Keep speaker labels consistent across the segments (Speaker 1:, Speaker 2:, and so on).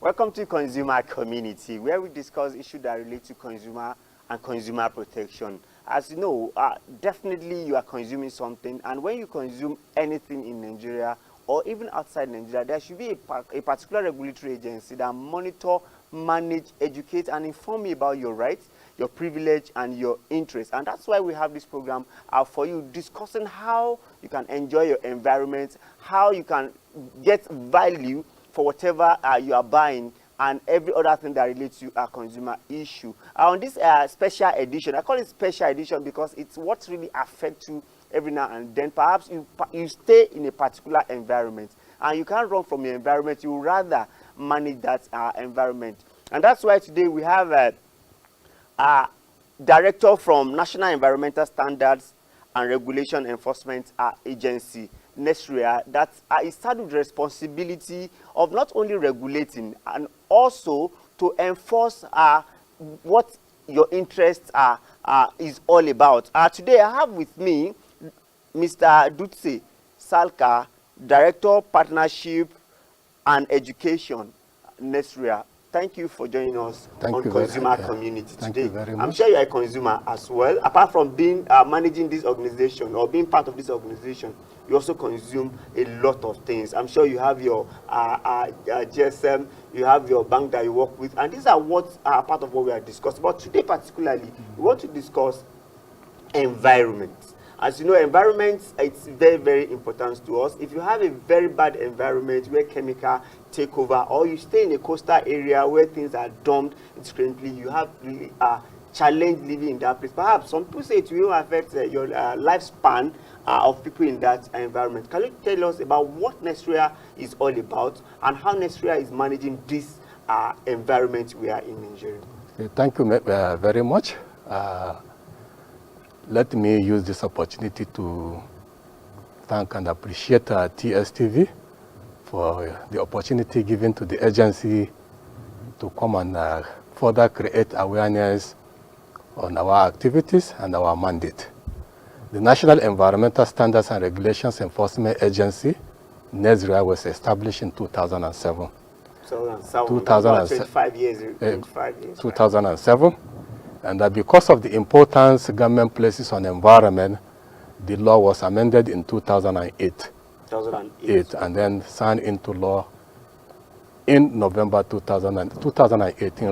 Speaker 1: Welcome to Consumer Community, where we discuss issues that relate to consumer and consumer protection. As you know, definitely you are consuming something, and when you consume anything in Nigeria or even outside Nigeria, there should be a particular regulatory agency that monitor, manage, educate, and inform you about your rights, your privilege, and your interests. And that's why we have this program for you, discussing how you can enjoy your environment, how you can get value for whatever you are buying, and every other thing that relates to a consumer issue. On this special edition, I call it special edition because it's what really affects you every now and then. Perhaps you stay in a particular environment and you can't run from your environment. You rather manage that environment. And that's why today we have a director from National Environmental Standards and Regulation Enforcement Agency, NESREA, that is tasked with the responsibility of not only regulating and also to enforce what your interests is all about. Today I have with me Mr. Dutse Salka, Director Partnership and Education, NESREA. Thank you for joining us on Consumer Community today.
Speaker 2: Thank you very much.
Speaker 1: I'm sure you are a consumer as well. Apart from being managing this organization or being part of this organization, you also consume a lot of things. I'm sure you have your GSM, you have your bank that you work with, and these are what part of what we are discussing. But today particularly, we want to discuss environment. As you know, environment, it's very, very important to us. If you have a very bad environment where chemicals take over, or you stay in a coastal area where things are dumped indiscriminately, you have really challenge living in that place. Perhaps some people say it will affect your lifespan of people in that environment. Can you tell us about what NESREA is all about and how NESREA is managing this environment we are in Nigeria?
Speaker 2: Thank you very much. Let me use this opportunity to thank and appreciate TSTV for the opportunity given to the agency to come and further create awareness on our activities and our mandate. The National Environmental Standards and Regulations Enforcement Agency, NESREA, was established in 2007.
Speaker 1: 25 years.
Speaker 2: 2007. And because of the importance government places on environment, the law was amended in 2008. And then signed into law in November 2018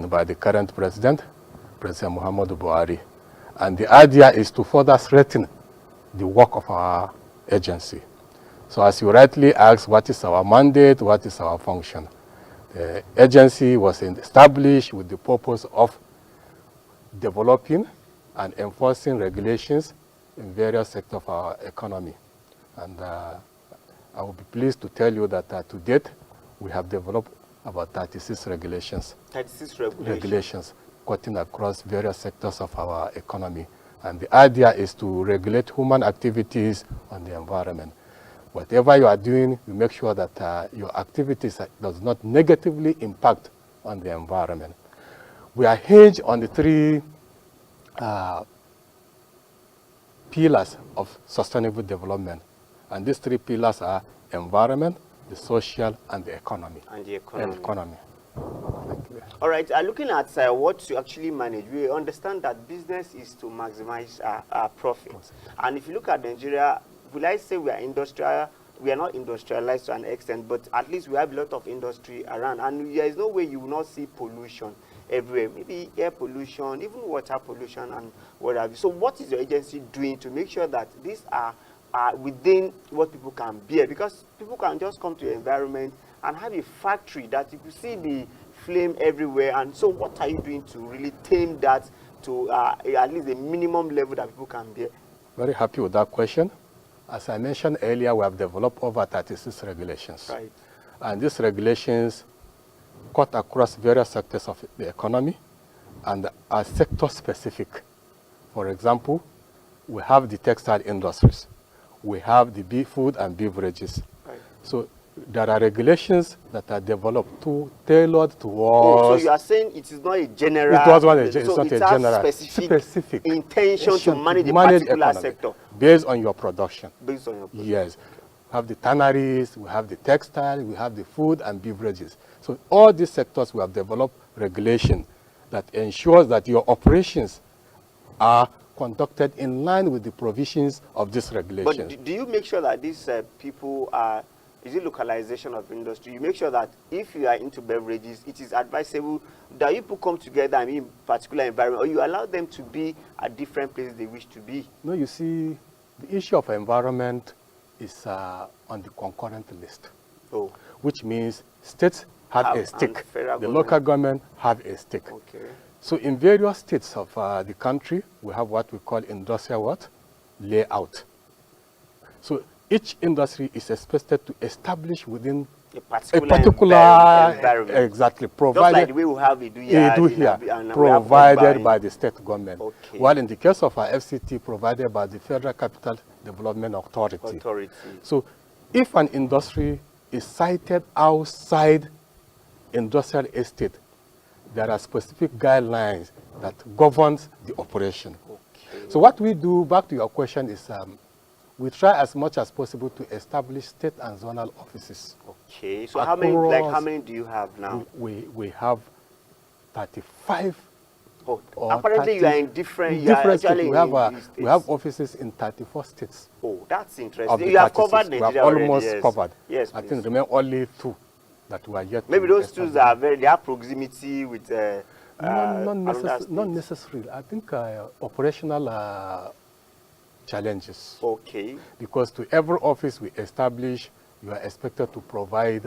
Speaker 2: by the current President Muhammadu Buhari. And the idea is to further strengthen the work of our agency. So as you rightly asked, what is our mandate, what is our function? The agency was established with the purpose of developing and enforcing regulations in various sectors of our economy. And I will be pleased to tell you that to date, we have developed about 36 regulations.
Speaker 1: 36 regulations.
Speaker 2: Cutting across various sectors of our economy. And the idea is to regulate human activities on the environment. Whatever you are doing, you make sure that your activities does not negatively impact on the environment. We are hinged on the three pillars of sustainable development. And these three pillars are environment, the social, and the economy.
Speaker 1: And the economy.
Speaker 2: Thank you.
Speaker 1: All right, looking at what you actually manage, we understand that business is to maximize profits. And if you look at Nigeria, will I say we are industrial? We are not industrialized to an extent, but at least we have a lot of industry around. And there is no way you will not see pollution everywhere. Maybe air pollution, even water pollution and what have you. So what is your agency doing to make sure that these are within what people can bear? Because people can just come to your environment and have a factory that you could see the flame everywhere. And so what are you doing to really tame that to at least a minimum level that people can bear?
Speaker 2: Very happy with that question. As I mentioned earlier, we have developed over 36 regulations.
Speaker 1: Right.
Speaker 2: And these regulations cut across various sectors of the economy and are sector specific. For example, we have the textile industries. We have the food and beverages.
Speaker 1: Right.
Speaker 2: So there are regulations that are developed tailored towards.
Speaker 1: So you are saying it is not a general.
Speaker 2: It was it's not a general.
Speaker 1: Specific intention to manage a particular
Speaker 2: economy
Speaker 1: sector
Speaker 2: based on your production.
Speaker 1: Based on your production.
Speaker 2: Yes. have the tanneries, we have the textile, we have the food and beverages. So all these sectors we have developed regulation that ensures that your operations are conducted in line with the provisions of this regulation.
Speaker 1: But do you make sure that these people are, is it localization of industry? You make sure that if you are into beverages, it is advisable that you people come together and in particular environment, or you allow them to be at different places they wish to be?
Speaker 2: No, you see, the issue of environment is on the concurrent list, which means states have a stake, the local government have a stake.
Speaker 1: Okay.
Speaker 2: So in various states of the country, we have what we call industrial layout. So each industry is expected to establish within a particular environment. Exactly. Provided,
Speaker 1: just like the way we have it
Speaker 2: here, provided by the state government. Okay. While in the case of our FCT, provided by the Federal Capital Development Authority. So if an industry is sited outside industrial estate, there are specific guidelines that governs the operation. Okay. So what we do, back to your question, is we try as much as possible to establish state and zonal offices.
Speaker 1: Okay. So how many do you have now?
Speaker 2: We have 35.
Speaker 1: Oh, apparently you are in different
Speaker 2: states. We have offices in 34 states.
Speaker 1: Oh, that's interesting. You have covered Nigeria.
Speaker 2: We have almost
Speaker 1: already,
Speaker 2: covered.
Speaker 1: Yes,
Speaker 2: I think remain only 2 that we are yet.
Speaker 1: Maybe those 2 are they have proximity with.
Speaker 2: Not necessarily. I think operational challenges.
Speaker 1: Okay.
Speaker 2: Because to every office we establish, you are expected to provide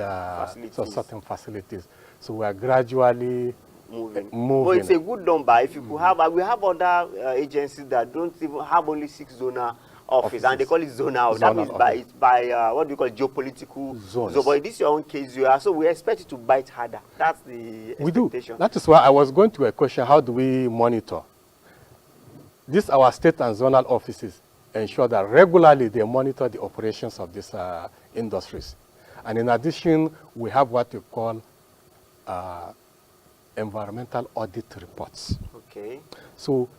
Speaker 2: certain facilities. So we are gradually moving.
Speaker 1: Well, it's a good number. If you could have, we have other agencies that don't even have only 6 zonal office, and they call it zonal. That means it's by what do you call it, geopolitical zones. So, but in this your own case, so we expect you to bite harder. That's the expectation.
Speaker 2: We do. That is why I was going to a question: how do we monitor? This our state and zonal offices ensure that regularly they monitor the operations of these industries, and in addition, we have what we call environmental audit reports.
Speaker 1: Okay.
Speaker 2: So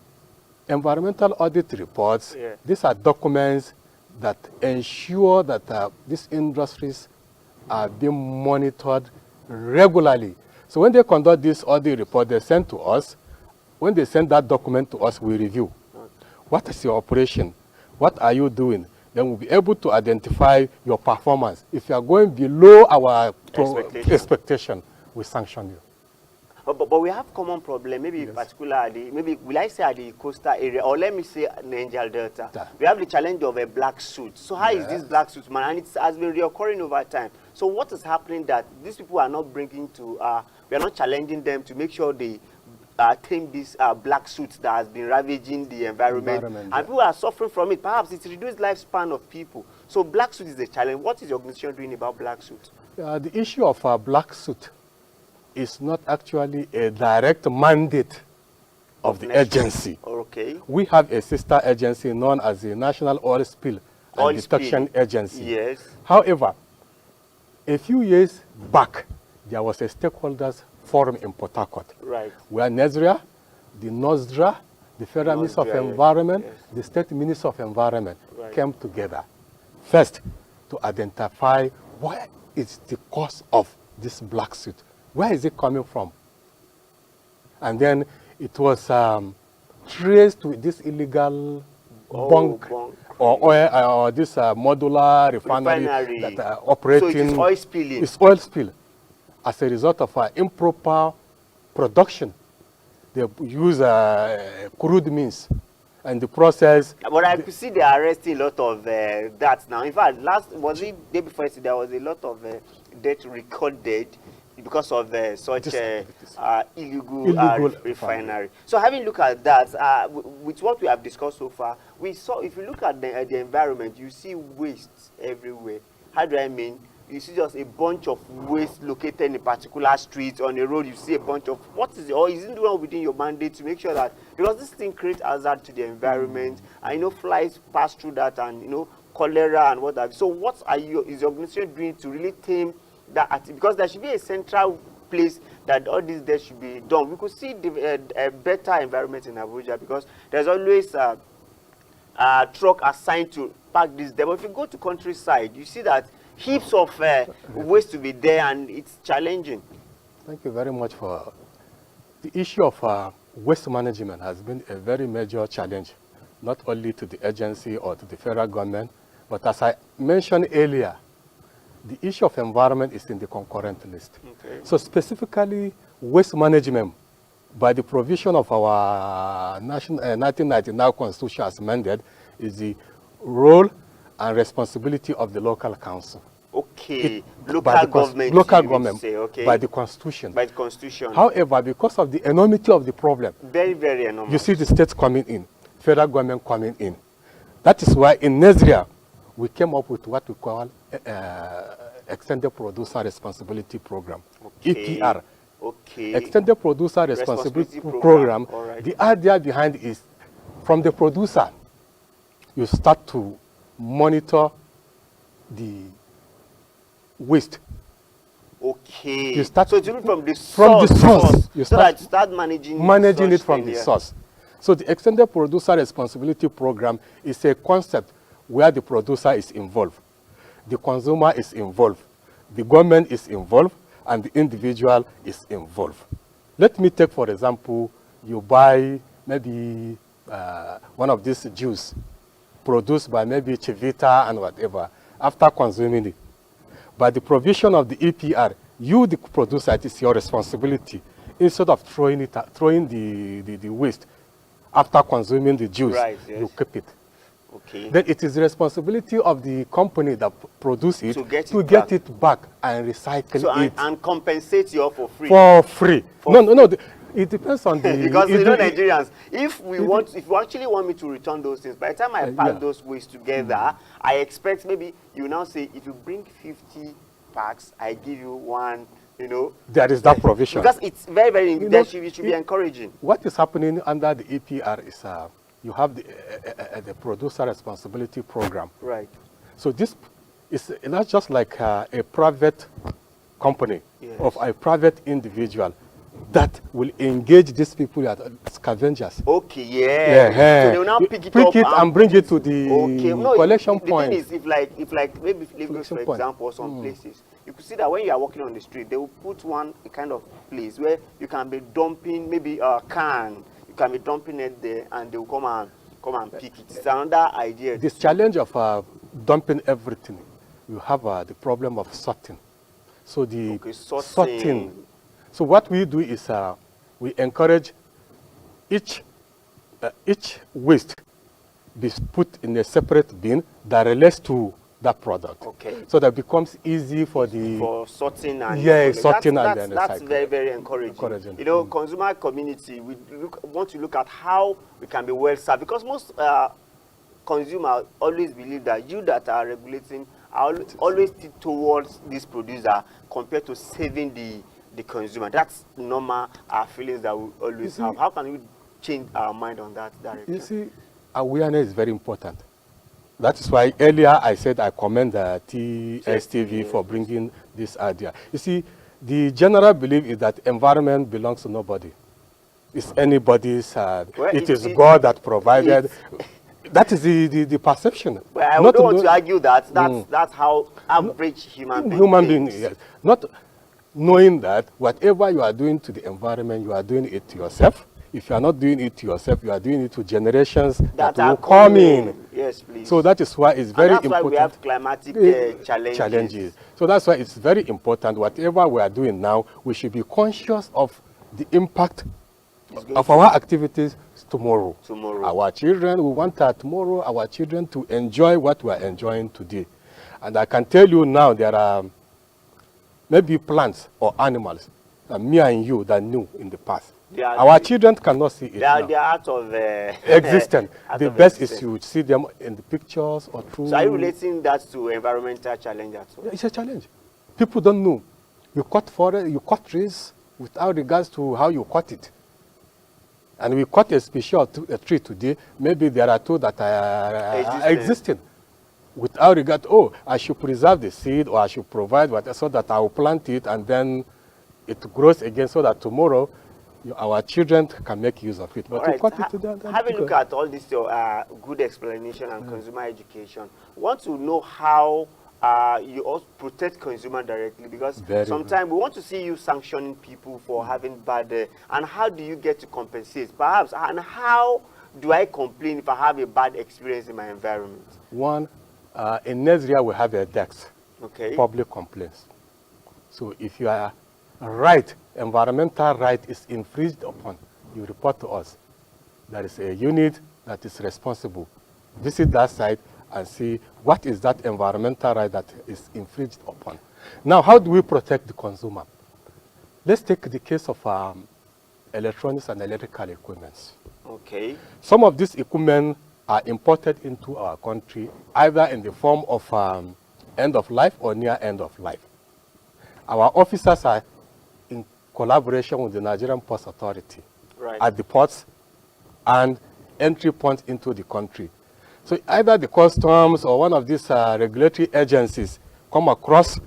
Speaker 2: environmental audit reports, these are documents that ensure that these industries are being monitored regularly. So when they conduct this audit report, they send to us. When they send that document to us, we review. What is your operation? What are you doing? Then we'll be able to identify your performance. If you are going below our expectation, we sanction you.
Speaker 1: But we have common problem, maybe particularly, maybe will I say at the coastal area, or let me say Niger Delta. We have the challenge of a black suit. So how is this black suit, man? And it has been reoccurring over time. So what is happening that these people are not bringing to, we are not challenging them to make sure they tame this black suit that has been ravaging the environment. And people are suffering from it. Perhaps it's reduced lifespan of people. So black suit is a challenge. What is your organization doing about black suit?
Speaker 2: The issue of black suit is not actually a direct mandate of the agency.
Speaker 1: Okay.
Speaker 2: We have a sister agency known as the National Oil Spill and Detection Agency.
Speaker 1: Yes.
Speaker 2: However, a few years back, there was a stakeholders forum in Port Harcourt, where NESREA, the NESREA, the Federal Minister of Environment, the State Minister of Environment came together. First, to identify what is the cause of this black suit. Where is it coming from? And then it was traced to this illegal bunk or oil, or this modular refinery that are operating. So
Speaker 1: it is oil spilling.
Speaker 2: It's oil spill as a result of improper production. They use crude means. And the process.
Speaker 1: But I could see they are arresting a lot of that now. In fact, was it day before yesterday, there was a lot of death recorded because of such illegal refinery. So having looked at that, with what we have discussed so far, we saw, if you look at the environment, you see waste everywhere. How do I mean? You see just a bunch of waste located in a particular street, on a road, you see a bunch of, what is it, or isn't the one within your mandate to make sure that, because this thing creates hazard to the environment, and flies pass through that, and cholera and what have you. So what is your organization doing to really tame that, because there should be a central place that all these deaths should be done. We could see a better environment in Abuja, because there's always truck assigned to pack this there. But if you go to countryside, you see that heaps of waste to be there, and it's challenging.
Speaker 2: Thank you very much for the issue of waste management has been a very major challenge, not only to the agency or to the federal government, but as I mentioned earlier, the issue of environment is in the concurrent list.
Speaker 1: Okay.
Speaker 2: So specifically, waste management, by the provision of our 1999 Constitution as amended, is the role and responsibility of the local council.
Speaker 1: Okay, local government.
Speaker 2: Local government,
Speaker 1: say, okay.
Speaker 2: by the Constitution.
Speaker 1: By the Constitution.
Speaker 2: However, because of the enormity of the problem,
Speaker 1: very, very enormous.
Speaker 2: you see the states coming in, federal government coming in. That is why in NESREA, we came up with what we call Extended Producer Responsibility Program,
Speaker 1: okay.
Speaker 2: EPR.
Speaker 1: Okay.
Speaker 2: Extended Producer Responsibility Program.
Speaker 1: Right.
Speaker 2: The idea behind is, from the producer, you start to monitor the waste.
Speaker 1: Okay.
Speaker 2: You start
Speaker 1: so it's even from the
Speaker 2: source. You
Speaker 1: start managing
Speaker 2: it from the source. So the Extended Producer Responsibility Program is a concept where the producer is involved, the consumer is involved, the government is involved, and the individual is involved. Let me take, for example, you buy maybe one of these juice produced by maybe Chivita and whatever, after consuming it. By the provision of the EPR, you, the producer, it is your responsibility. Instead of throwing the waste after consuming the juice,
Speaker 1: right, yes.
Speaker 2: you keep it.
Speaker 1: Okay.
Speaker 2: Then it is the responsibility of the company that produce it
Speaker 1: to get
Speaker 2: it back and recycle it.
Speaker 1: And compensate you all for free.
Speaker 2: For free. No. It depends on the...
Speaker 1: because you know Nigerians, if you actually want me to return those things, by the time I pack those waste together, I expect maybe you now say, if you bring 50 packs, I give you one, you know.
Speaker 2: There is that provision.
Speaker 1: Because it's very, very, it should be encouraging.
Speaker 2: What is happening under the EPR is you have the Producer Responsibility Program.
Speaker 1: Right.
Speaker 2: So this is not just like a private company,
Speaker 1: yes.
Speaker 2: of a private individual that will engage these people as scavengers.
Speaker 1: Okay, yeah. So they will now pick it up
Speaker 2: and bring it to the collection point.
Speaker 1: The thing is, if like maybe Lagos, for example, or some places, you could see that when you are walking on the street, they will put a kind of place where you can be dumping maybe a can. You can be dumping it there, and they will come and pick it. It's another idea.
Speaker 2: This challenge of dumping everything, you have the problem of sorting. So the sorting. So what we do is we encourage each waste be put in a separate bin that relates to that product. Okay. So that becomes easy for
Speaker 1: sorting and that's very, very encouraging. You know, consumer community, we want to look at how we can be well served, because most consumers always believe that you that are regulating are always towards this producer compared to saving the consumer. That's normal feelings that we always have. How can we change our mind on that direction?
Speaker 2: You see, awareness is very important. That is why earlier I said I commend the TSTV for bringing this idea. You see, the general belief is that environment belongs to nobody. It's anybody's. It is God that provided. That is the perception.
Speaker 1: Well, I don't want to argue that. That's how average human being thinks.
Speaker 2: Yes. Not knowing that whatever you are doing to the environment, you are doing it to yourself. If you are not doing it to yourself, you are doing it to generations that will come in.
Speaker 1: Yes, please.
Speaker 2: So that is why it's very important.
Speaker 1: That's why we have climatic challenges.
Speaker 2: So that's why it's very important. Whatever we are doing now, we should be conscious of the impact of our activities tomorrow. Our children, we want tomorrow our children to enjoy what we are enjoying today. And I can tell you now, there are maybe plants or animals that me and you that knew in the past. Our children cannot see it now.
Speaker 1: They are out of
Speaker 2: existence. The best is you see them in the pictures or through.
Speaker 1: So are you relating that to environmental challenge as well?
Speaker 2: It's a challenge. People don't know. You cut forest, you cut trees without regards to how you cut it. And we cut a species of a tree today. Maybe there are two that are existing. Without regard, I should preserve the seed, or I should provide so that I will plant it and then it grows again, so that tomorrow our children can make use of it. But
Speaker 1: All right.
Speaker 2: to cut it to them,
Speaker 1: Have a look at all this your good explanation and consumer education. We want to know how you also protect consumer directly, because sometimes we want to see you sanctioning people for having bad and how do you get to compensate perhaps, and how do I complain if I have a bad experience in my environment?
Speaker 2: One, in NESREA we have a DEX,
Speaker 1: okay,
Speaker 2: public complaints. So if you are right, environmental right is infringed upon, you report to us. There is a unit that is responsible. Visit that site and see what is that environmental right that is infringed upon. Now, how do we protect the consumer? Let's take the case of electronics and electrical equipment.
Speaker 1: Okay.
Speaker 2: Some of these equipment are imported into our country either in the form of end of life or near end of life. Our officers are in collaboration with the Nigerian Ports Authority at the ports and entry points into the country. So either the customs or one of these regulatory agencies come across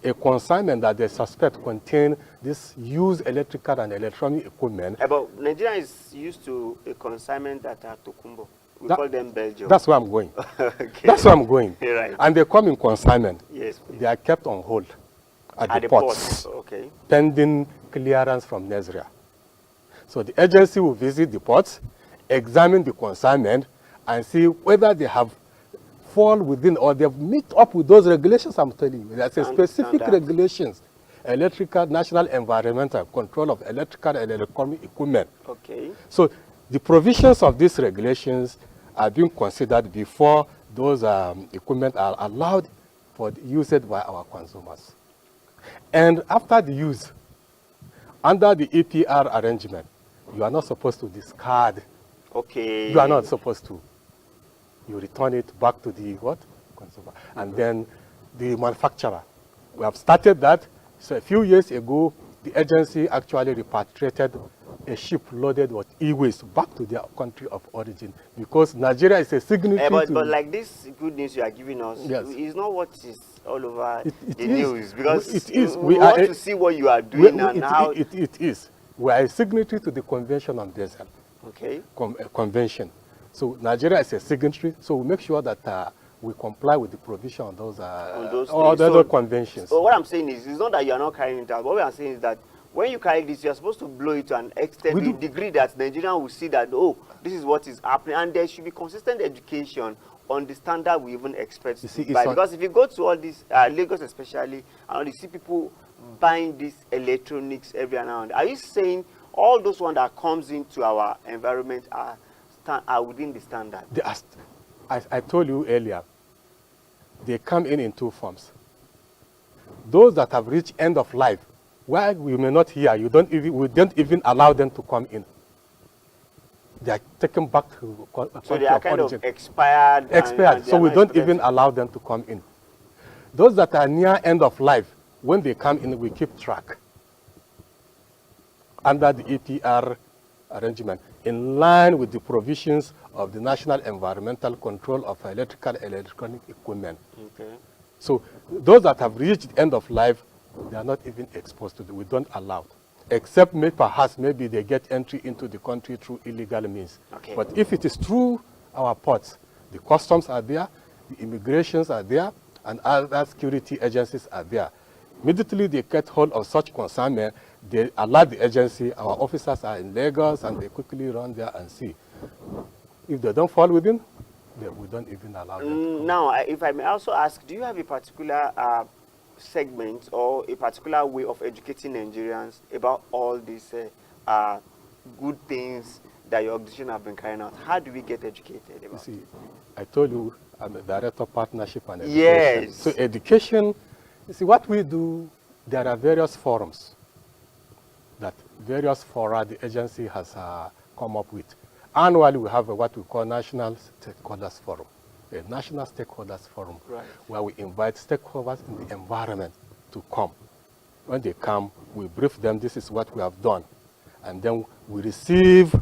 Speaker 2: a consignment that they suspect contain this used electrical and electronic equipment.
Speaker 1: But Nigeria is used to a consignment that are Tokumbo. We call them Belgium.
Speaker 2: That's where I'm going.
Speaker 1: Okay.
Speaker 2: That's where I'm going.
Speaker 1: Right.
Speaker 2: And they come in consignment.
Speaker 1: Yes, please.
Speaker 2: They are kept on hold at the
Speaker 1: ports. Okay.
Speaker 2: Pending clearance from NESREA. So the agency will visit the ports, examine the consignment, and see whether they have fall within or they've meet up with those regulations I'm telling you. There's a specific regulations, electrical, national environmental control of electrical and electronic equipment.
Speaker 1: Okay.
Speaker 2: So the provisions of these regulations are being considered before those equipment are allowed for usage by our consumers. And after the use, under the EPR arrangement, you are not supposed to discard.
Speaker 1: Okay.
Speaker 2: You are not supposed to. You return it back to the consumer. And then the manufacturer. We have started that. So a few years ago, the agency actually repatriated a ship loaded with e-waste back to their country of origin, because Nigeria is a signatory
Speaker 1: but like this good news you are giving us, is not what is all over the news, because
Speaker 2: it is.
Speaker 1: We want to see what you are doing and how.
Speaker 2: It is. We are a signatory to the Convention on Diesel.
Speaker 1: Okay.
Speaker 2: Convention. So Nigeria is a signatory, so we make sure that we comply with the provision on those other conventions.
Speaker 1: So what I'm saying is, it's not that you are not carrying it out. What we are saying is that when you carry this, you are supposed to blow it to an extent, a degree that Nigerians will see that, oh, this is what is happening. And there should be consistent education on the standard we even expect to see. Because if you go to all these, Lagos especially, and you see people buying these electronics every now and then, are you saying all those ones that comes into our environment are within the standard?
Speaker 2: I told you earlier, they come in two forms. Those that have reached end of life, where we may not hear, we don't even allow them to come in. They are taken back to
Speaker 1: so they are kind of expired.
Speaker 2: Expired, so we don't even allow them to come in. Those that are near end of life, when they come in, we keep track under the EPR arrangement, in line with the provisions of the National Environmental Control of Electrical and Electronic Equipment.
Speaker 1: Okay.
Speaker 2: So those that have reached end of life, they are not even exposed to it. We don't allow, except perhaps maybe they get entry into the country through illegal means.
Speaker 1: Okay.
Speaker 2: But if it is through our ports, the customs are there, the immigrations are there, and other security agencies are there. Immediately they get hold of such consignment, they alert the agency. Our officers are in Lagos, and they quickly run there and see. If they don't fall within, we don't even allow them.
Speaker 1: Now, if I may also ask, do you have a particular segment or a particular way of educating Nigerians about all these good things that your organization have been carrying out? How do we get educated about it?
Speaker 2: I told you I'm a director of partnership and education.
Speaker 1: Yes.
Speaker 2: So education, you see, what we do, there are various forums that the agency has come up with. Annually, we have what we call National Stakeholders Forum, a National Stakeholders Forum, where we invite stakeholders in the environment to come. When they come, we brief them, this is what we have done. And then we receive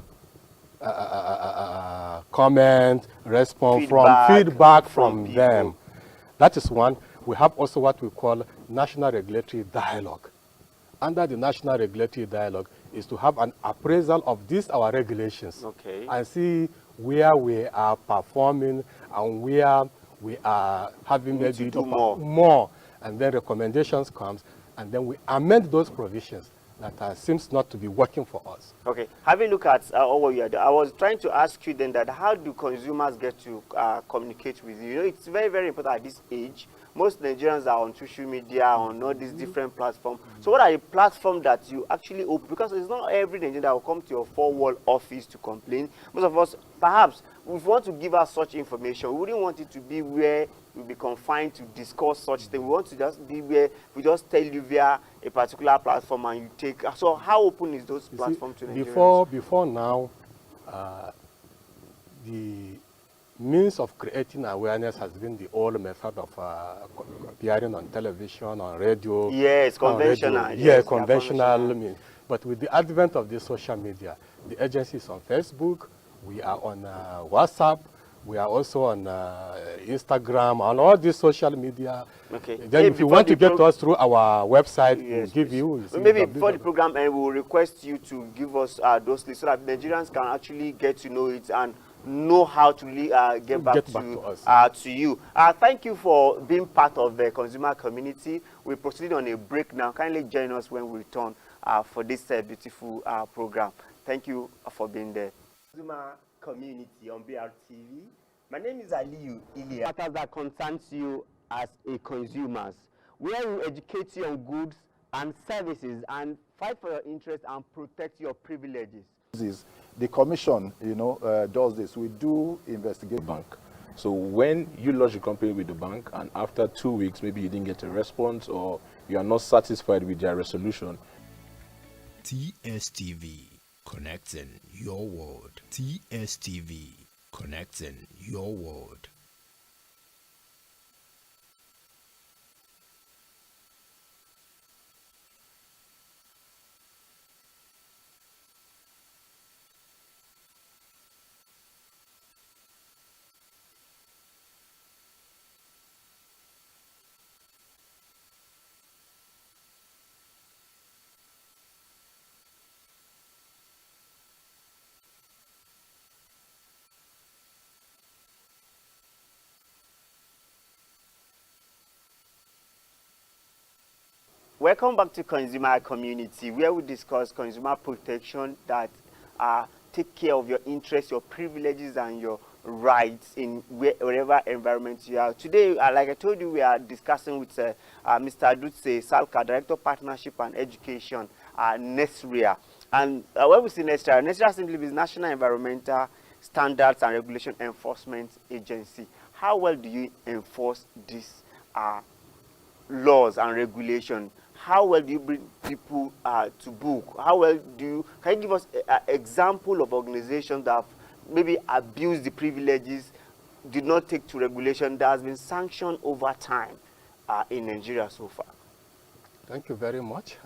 Speaker 2: comment, response, feedback from them. That is one. We have also what we call National Regulatory Dialogue. Under the National Regulatory Dialogue, is to have an appraisal of these our regulations,
Speaker 1: Okay.
Speaker 2: and see where we are performing and where we are having
Speaker 1: Need to
Speaker 2: maybe
Speaker 1: do
Speaker 2: more, and then recommendations comes, and then we amend those provisions that seems not to be working for us.
Speaker 1: Okay. Having a look at what you are doing, I was trying to ask you then that how do consumers get to communicate with you? You know, it's very, very important at this age. Most Nigerians are on social media, on all these different platforms. So what are the platforms that you actually open? Because it's not every Nigerian that will come to your four-wall office to complain. Most of us, perhaps, if we want to give us such information, we wouldn't want it to be where we'll be confined to discuss such things. We want to just be where we just tell you via a particular platform and you take. So how open is those platforms to Nigerians?
Speaker 2: Before now, the means of creating awareness has been the old method of appearing on television, on radio.
Speaker 1: Yes, conventional.
Speaker 2: Radio.
Speaker 1: Yes,
Speaker 2: Yeah, conventional means. But with the advent of the social media, the agency is on Facebook, we are on WhatsApp, we are also on Instagram, on all these social media.
Speaker 1: Okay.
Speaker 2: Then if you want to get to us through our website,
Speaker 1: yes,
Speaker 2: we'll give you.
Speaker 1: Maybe before the program, and we'll request you to give us those lists so that Nigerians can actually get to know it and know how to really get back to us. To you. Thank you for being part of the consumer community. We proceed on a break now. Kindly join us when we return for this beautiful program. Thank you for being there. Consumer community on BRTV. My name is Aliyu Ilya. Matters that concerns you as a consumer, where we educate you on goods and services and fight for your interests and protect your privileges.
Speaker 3: The commission, does this. We do investigate
Speaker 4: bank. So when you lodge a complaint with the bank and after 2 weeks, maybe you didn't get a response or you are not satisfied with their resolution.
Speaker 5: TSTV, connecting your world. TSTV, connecting your world.
Speaker 1: Welcome back to Consumer Community, where we discuss consumer protection that take care of your interests, your privileges, and your rights in wherever environment you are. Today, like I told you, we are discussing with Mr. Adutse Salka, Director of Partnership and Education, NESREA. And when we say NESREA, NESREA simply means National Environmental Standards and Regulation Enforcement Agency. How well do you enforce these laws and regulations? How well do you bring people to book? How well can you give us an example of organizations that have maybe abused the privileges, did not take to regulation, that has been sanctioned over time in Nigeria so far?
Speaker 2: Thank you very much.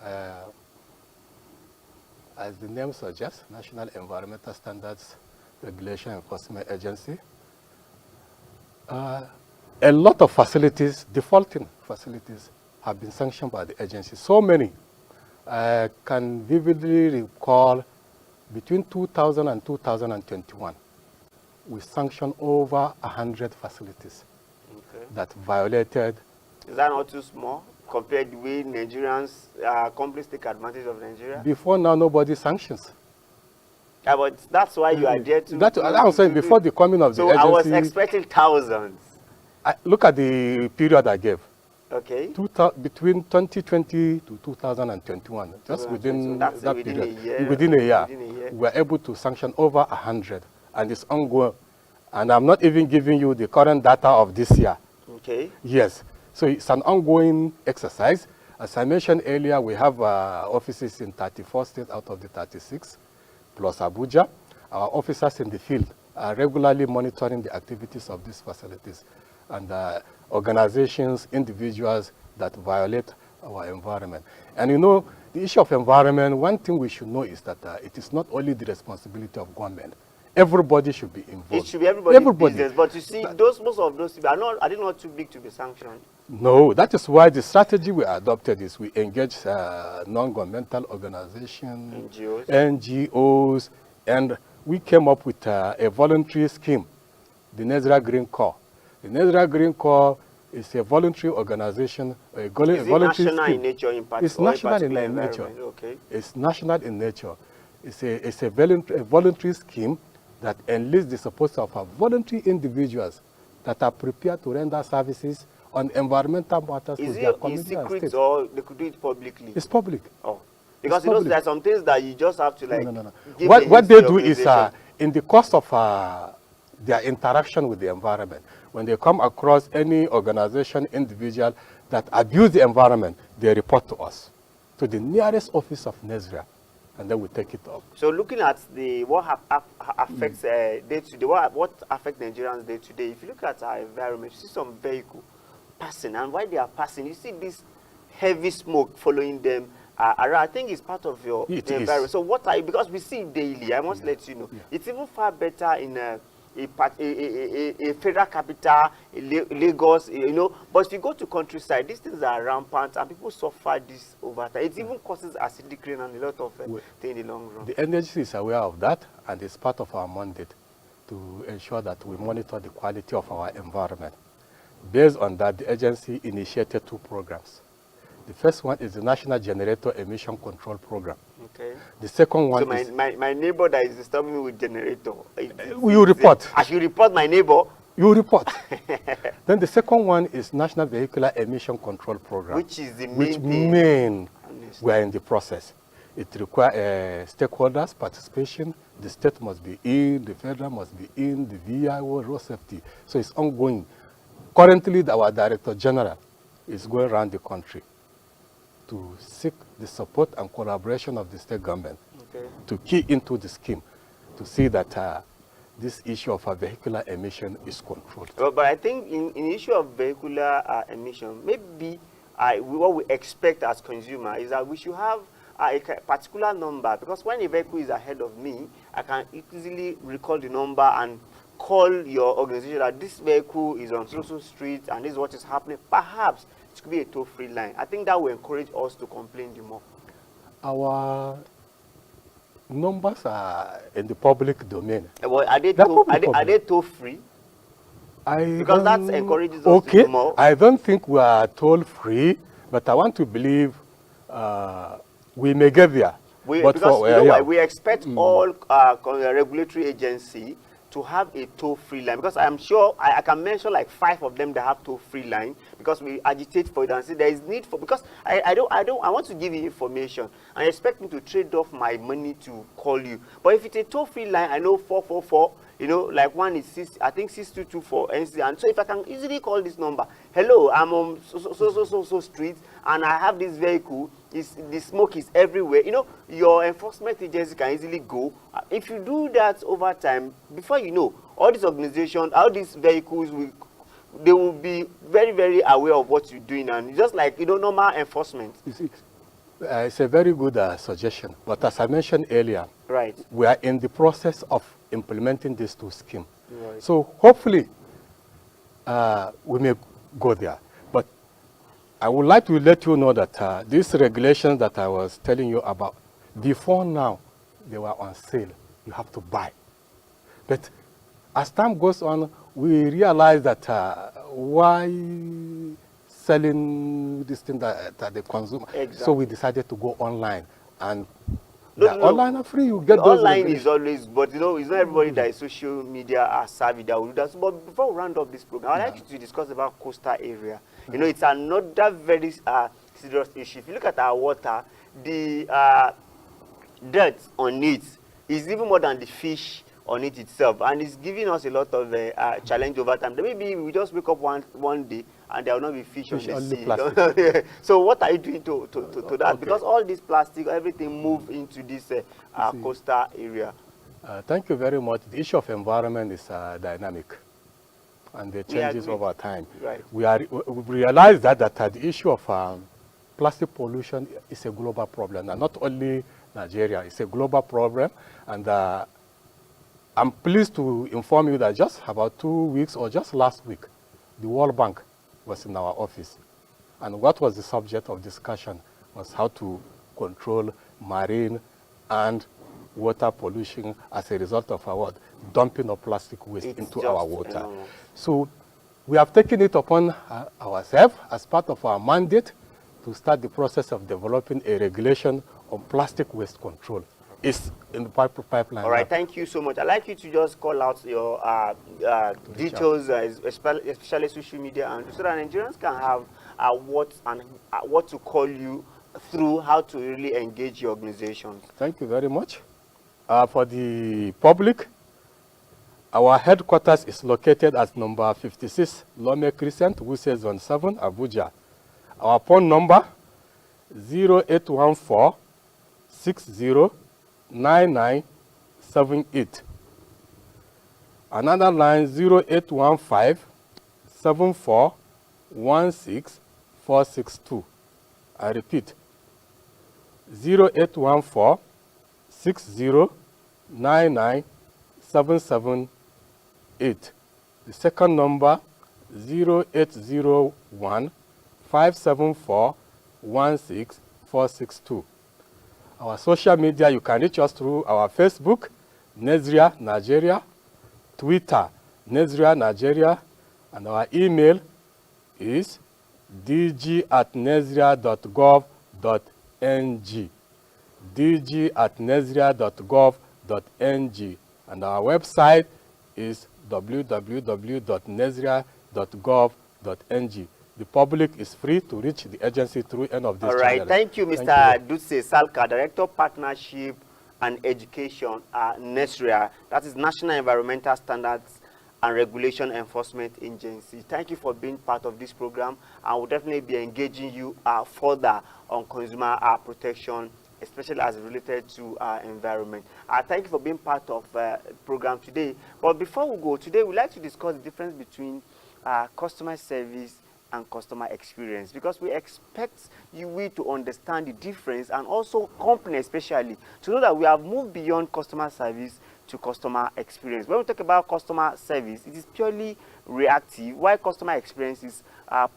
Speaker 2: As the name suggests, National Environmental Standards Regulation Enforcement Agency. A lot of facilities, defaulting facilities, have been sanctioned by the agency. So many. I can vividly recall between 2000 and 2021, we sanctioned over 100 facilities that violated.
Speaker 1: Is that not too small compared to the way Nigerians, companies take advantage of Nigeria?
Speaker 2: Before now, nobody sanctions.
Speaker 1: Yeah, but that's why you are there to...
Speaker 2: I'm saying before the coming of the agency...
Speaker 1: So I was expecting thousands.
Speaker 2: Look at the period I gave.
Speaker 1: Okay.
Speaker 2: Between 2020 to 2021, just within that period, within a year, we were able to sanction over 100, and it's ongoing. And I'm not even giving you the current data of this year.
Speaker 1: Okay.
Speaker 2: Yes. So it's an ongoing exercise. As I mentioned earlier, we have offices in 34 states out of the 36, plus Abuja. Our officers in the field are regularly monitoring the activities of these facilities and organizations, individuals that violate our environment. And the issue of environment, one thing we should know is that it is not only the responsibility of government. Everybody should be involved.
Speaker 1: It should be everybody's business. But you see, most of those people are they not too big to be sanctioned?
Speaker 2: No, that is why the strategy we adopted is we engage non-governmental organizations,
Speaker 1: NGOs.
Speaker 2: NGOs, and we came up with a voluntary scheme, the NESREA Green Corps. The NESREA Green Corps is a voluntary organization, a
Speaker 1: Is it
Speaker 2: voluntary
Speaker 1: national
Speaker 2: scheme.
Speaker 1: in nature in
Speaker 2: It's
Speaker 1: or
Speaker 2: national in
Speaker 1: particular
Speaker 2: nature.
Speaker 1: environment? Okay.
Speaker 2: It's national in nature. It's a voluntary scheme that enlists the support of voluntary individuals that are prepared to render services on environmental matters to
Speaker 1: Is
Speaker 2: their
Speaker 1: it
Speaker 2: community and
Speaker 1: secret
Speaker 2: state.
Speaker 1: or they could do it publicly?
Speaker 2: It's public.
Speaker 1: Oh, because
Speaker 2: It's
Speaker 1: you know
Speaker 2: public.
Speaker 1: there are some things that you just have to like.
Speaker 2: No.
Speaker 1: Give
Speaker 2: What
Speaker 1: the
Speaker 2: they do is,
Speaker 1: organization.
Speaker 2: in the course of their interaction with the environment, when they come across any organization, individual that abuse the environment, they report to us, to the nearest office of NESREA, and then we take it up.
Speaker 1: So looking at the what affects day to day, what affects Nigerians day to day. If you look at our environment, you see some vehicle passing, and while they are passing, you see this heavy smoke following them around. I think it's part of your environment. So what are you, because we see it daily, I must let you know. It's even far better in a federal capital, Lagos, you know. But if you go to countryside, these things are rampant, and people suffer this over time. It even causes acidic rain and a lot of things in the long run.
Speaker 2: The NGC is aware of that, and it's part of our mandate to ensure that we monitor the quality of our environment. Based on that, the agency initiated 2 programs. The first one is the National Generator Emission Control Program.
Speaker 1: Okay.
Speaker 2: The second one
Speaker 1: so
Speaker 2: is...
Speaker 1: my neighbor that is disturbing me with generator.
Speaker 2: You report.
Speaker 1: I should report my neighbor.
Speaker 2: You report. Then the second one is National Vehicular Emission Control Program.
Speaker 1: Which is the main thing.
Speaker 2: We are in the process. It requires stakeholders' participation. The state must be in, the federal must be in, the VIO, road safety. So it's ongoing. Currently, our Director General is going around the country to seek the support and collaboration of the state government to key into the scheme to see that this issue of vehicular emission is controlled.
Speaker 1: But I think in the issue of vehicular emission, maybe what we expect as consumer is that we should have a particular number, because when a vehicle is ahead of me, I can easily recall the number and call your organization that this vehicle is on so street and this is what is happening. Perhaps it could be a toll-free line. I think that will encourage us to complain the more.
Speaker 2: Our numbers are in the public domain.
Speaker 1: Well, are they toll-free? Because that encourages us to do more.
Speaker 2: I don't think we are toll-free, but I want to believe we may get there.
Speaker 1: We expect all regulatory agency to have a toll-free line, because I'm sure I can mention like 5 of them that have toll-free line, because we agitate for it and say there is need for, because I want to give you information and I expect me to trade off my money to call you. But if it's a toll-free line, I know 444, you know, like one is 6, I think 6224 NC, and so if I can easily call this number, hello, I'm on so street and I have this vehicle, the smoke is everywhere, you know, your enforcement agency can easily go. If you do that over time, before you know, all these organizations, all these vehicles they will be very, very aware of what you're doing, and just like, you know, normal enforcement.
Speaker 2: It's a very good suggestion, but as I mentioned earlier, we are in the process of implementing these 2 schemes. So hopefully we may go there. But I would like to let you know that these regulations that I was telling you about, before now, they were on sale. You have to buy. But as time goes on, we realize that why selling this thing that the consumer. So we decided to go online, and online are free. You get those.
Speaker 1: Online is always, but you know, it's not everybody that is social media savvy that will do that. But before we round up this program, I'd like you to discuss about coastal area. You know, it's another very serious issue. If you look at our water, the dirt on it is even more than the fish on it itself, and it's giving us a lot of challenge over time. Maybe we just wake up one day and there will not be fish on the sea. So what are you doing to that? Because all this plastic, everything move into this coastal area.
Speaker 2: Thank you very much. The issue of environment is dynamic, and it changes over time. We realize that the issue of plastic pollution is a global problem, and not only Nigeria. It's a global problem, and I'm pleased to inform you that just about 2 weeks or just last week, the World Bank was in our office. And what was the subject of discussion was how to control marine and water pollution as a result of our dumping of plastic waste into our water.
Speaker 1: Enormous.
Speaker 2: So we have taken it upon ourselves as part of our mandate to start the process of developing a regulation on plastic waste control. It's in the pipeline.
Speaker 1: All right, thank you so much. I'd like you to just call out your details, especially social media, and so that Nigerians can have what to call you through, how to really engage your organizations.
Speaker 2: Thank you very much. For the public, our headquarters is located at number 56 Lome Crescent, Wuse Zone 7, Abuja. Our phone number 0814 609978. Another line 0815 7416462. I repeat 0814 6099778. The second number 0801 574 16462. Our social media, you can reach us through our Facebook, NESREA Nigeria, Twitter, NESREA Nigeria, and our email is dg@nesrea.gov.ng. dg@nesrea.gov.ng, and our website is www.nesrea.gov.ng. The public is free to reach the agency through any of these
Speaker 1: All right,
Speaker 2: channels.
Speaker 1: thank you, Mr. Dutse Salka, Director Partnership and Education at NESREA, that is National Environmental Standards and Regulation Enforcement Agency. Thank you for being part of this program. I will definitely be engaging you further on consumer protection, especially as related to environment. Thank you for being part of the program today. But before we go, today we'd like to discuss the difference between customer service and customer experience, because we expect you to understand the difference, and also company especially to know that we have moved beyond customer service to customer experience. When we talk about customer service, it is purely reactive, while customer experience is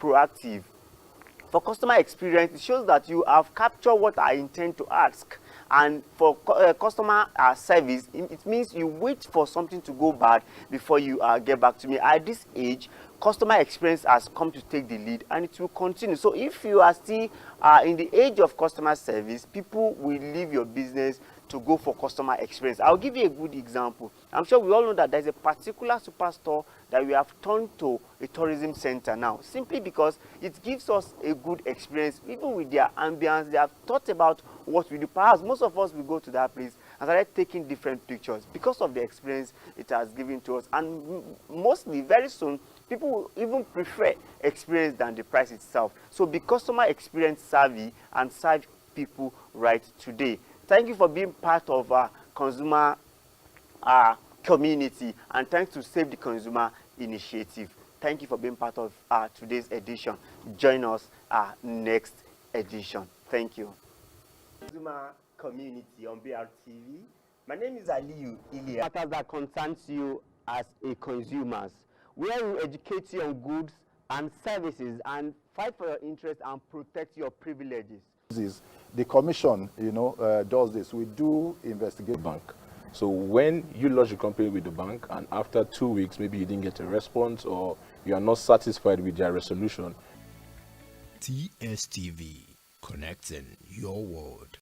Speaker 1: proactive. For customer experience, it shows that you have captured what I intend to ask. And for customer service, it means you wait for something to go bad before you get back to me. At this age, customer experience has come to take the lead, and it will continue. So if you are still in the age of customer service, people will leave your business to go for customer experience. I'll give you a good example. I'm sure we all know that there's a particular superstore that we have turned to a tourism center now, simply because it gives us a good experience. Even with their ambience, they have thought about what we do. Perhaps most of us will go to that place and started taking different pictures because of the experience it has given to us. And mostly, very soon, people will even prefer experience than the price itself. So be customer experience savvy and serve people right today. Thank you for being part of our consumer community, and thanks to Save the Consumer initiative. Thank you for being part of today's edition. Join us next edition. Thank you. Consumer community on BRTV. My name is Aliyu Ilia. Matters that concerns you as a consumer, where we educate you on goods and services and fight for your interests and protect your privileges.
Speaker 3: The commission, does this. We do investigate.
Speaker 4: Bank. So when you lodge a complaint with the bank, and after 2 weeks, maybe you didn't get a response, or you are not satisfied with their resolution.
Speaker 5: TSTV, connecting your world.